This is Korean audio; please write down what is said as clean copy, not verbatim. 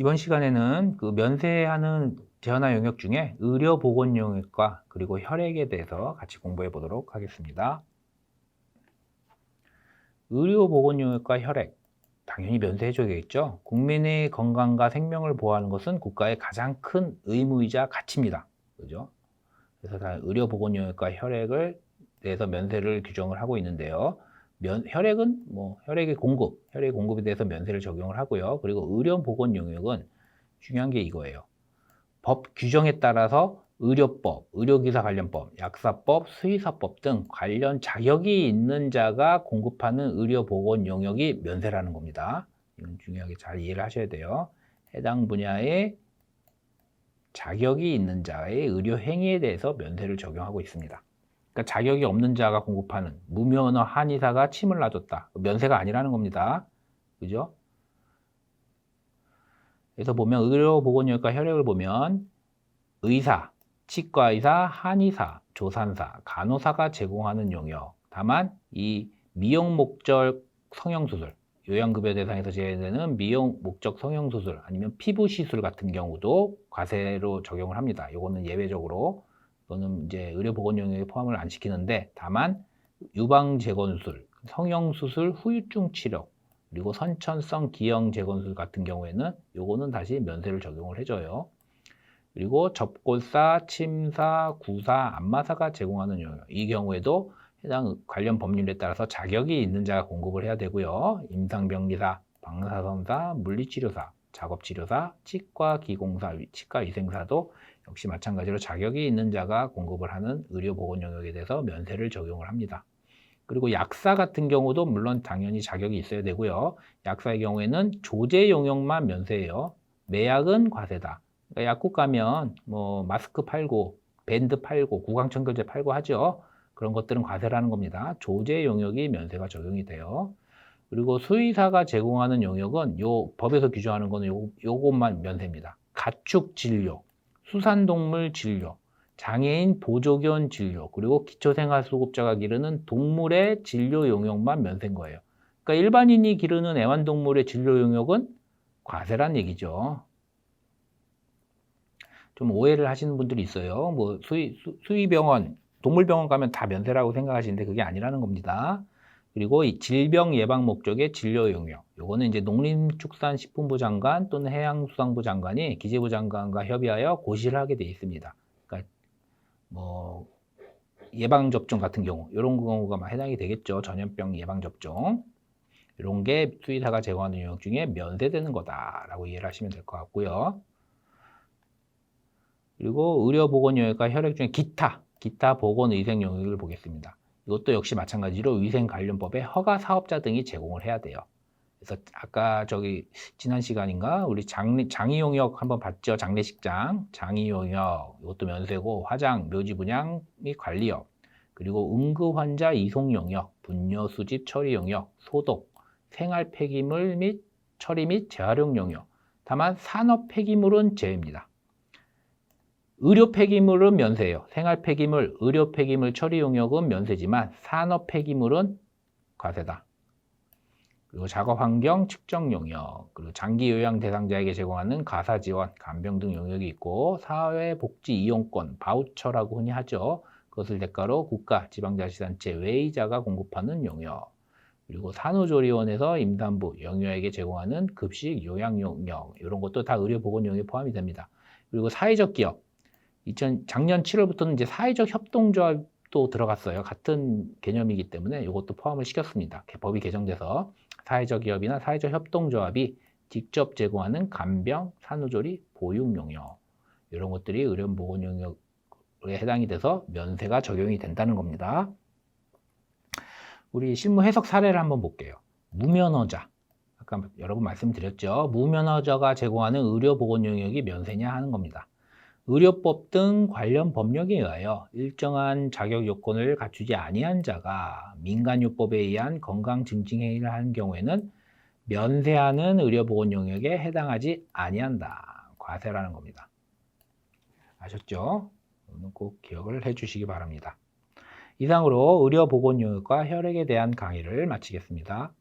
이번 시간에는 그 면세하는 재현화 영역 중에 의료보건 영역과 그리고 혈액에 대해서 같이 공부해 보도록 하겠습니다. 의료보건 영역과 혈액, 당연히 면세해 줘야겠죠. 국민의 건강과 생명을 보호하는 것은 국가의 가장 큰 의무이자 가치입니다. 그죠? 그래서 다 의료보건 영역과 혈액을 대해서 면세를 규정을 하고 있는데요. 혈액은 혈액의 공급에 대해서 면세를 적용을 하고요. 그리고 의료보건 영역은 중요한 게 이거예요. 법 규정에 따라서 의료법, 의료기사 관련법, 약사법, 수의사법 등 관련 자격이 있는 자가 공급하는 의료보건 영역이 면세라는 겁니다. 이건 중요하게 잘 이해를 하셔야 돼요. 해당 분야의 자격이 있는 자의 의료 행위에 대해서 면세를 적용하고 있습니다. 그러니까 자격이 없는 자가 공급하는 무면허 한의사가 침을 놔줬다. 면세가 아니라는 겁니다. 그죠? 그래서 보면 의료보건영역과 혈액을 보면 의사, 치과의사, 한의사, 조산사, 간호사가 제공하는 영역. 다만 이 미용 목적 성형수술, 요양급여 대상에서 제외되는 미용 목적 성형수술 아니면 피부시술 같은 경우도 과세로 적용을 합니다. 이거는 예외적으로 이거는 이제 의료보건 영역에 포함을 안 시키는데, 다만 유방재건술, 성형수술, 후유증 치료, 그리고 선천성 기형재건술 같은 경우에는 요거는 다시 면세를 적용을 해줘요. 그리고 접골사, 침사, 구사, 안마사가 제공하는 영역, 이 경우에도 해당 관련 법률에 따라서 자격이 있는 자가 공급을 해야 되고요. 임상병리사, 방사선사, 물리치료사, 작업치료사, 치과기공사, 치과위생사도 역시 마찬가지로 자격이 있는 자가 공급을 하는 의료보건 영역에 대해서 면세를 적용을 합니다. 그리고 약사 같은 경우도 물론 당연히 자격이 있어야 되고요. 약사의 경우에는 조제 영역만 면세예요. 매약은 과세다. 그러니까 약국 가면 마스크 팔고 밴드 팔고 구강청결제 팔고 하죠. 그런 것들은 과세라는 겁니다. 조제 영역이 면세가 적용이 돼요. 그리고 수의사가 제공하는 영역은 요 법에서 규정하는 거는 요것만 면세입니다. 가축 진료, 수산동물 진료, 장애인 보조견 진료, 그리고 기초생활수급자가 기르는 동물의 진료 영역만 면세인 거예요. 그러니까 일반인이 기르는 애완동물의 진료 영역은 과세란 얘기죠. 좀 오해를 하시는 분들이 있어요. 수의병원, 동물병원 가면 다 면세라고 생각하시는데 그게 아니라는 겁니다. 그리고 이 질병 예방 목적의 진료 영역, 요거는 이제 농림축산식품부 장관 또는 해양수산부 장관이 기재부 장관과 협의하여 고시를 하게 돼 있습니다. 그러니까 예방접종 같은 경우, 이런 경우가 막 해당이 되겠죠. 전염병 예방접종. 이런 게 수의사가 제공하는 영역 중에 면세되는 거다라고 이해를 하시면 될 것 같고요. 그리고 의료보건 영역과 혈액 중에 기타 보건의생 영역을 보겠습니다. 이것도 역시 마찬가지로 위생관련법에 허가 사업자 등이 제공을 해야 돼요. 그래서 아까 지난 시간인가 우리 장의 영역 한번 봤죠. 장례식장, 장의 영역 이것도 면세고, 화장, 묘지 분양 및 관리역, 그리고 응급 환자 이송 영역, 분뇨 수집 처리 영역, 소독, 생활 폐기물 및 처리 및 재활용 영역. 다만 산업 폐기물은 제외입니다. 의료 폐기물은 면세예요. 생활 폐기물, 의료 폐기물 처리 용역은 면세지만 산업 폐기물은 과세다. 그리고 작업 환경 측정 용역, 그리고 장기 요양 대상자에게 제공하는 가사 지원, 간병 등 용역이 있고, 사회복지 이용권, 바우처라고 흔히 하죠. 그것을 대가로 국가, 지방자치단체, 외의자가 공급하는 용역. 그리고 산후조리원에서 임산부, 영유아에게 제공하는 급식 요양 용역, 이런 것도 다 의료보건 용역에 포함이 됩니다. 그리고 사회적 기업, 작년 7월부터는 이제 사회적 협동조합도 들어갔어요. 같은 개념이기 때문에 이것도 포함을 시켰습니다. 법이 개정돼서 사회적 기업이나 사회적 협동조합이 직접 제공하는 간병, 산후조리, 보육 용역, 이런 것들이 의료보건 용역에 해당이 돼서 면세가 적용이 된다는 겁니다. 우리 실무 해석 사례를 한번 볼게요. 무면허자, 아까 여러 번 말씀드렸죠. 무면허자가 제공하는 의료보건 영역이 면세냐 하는 겁니다. 의료법 등 관련 법령에 의하여 일정한 자격 요건을 갖추지 아니한 자가 민간요법에 의한 건강증진행위를 하는 경우에는 면세하는 의료보건 영역에 해당하지 아니한다. 과세라는 겁니다. 아셨죠? 오늘 꼭 기억을 해주시기 바랍니다. 이상으로 의료보건 영역과 혈액에 대한 강의를 마치겠습니다.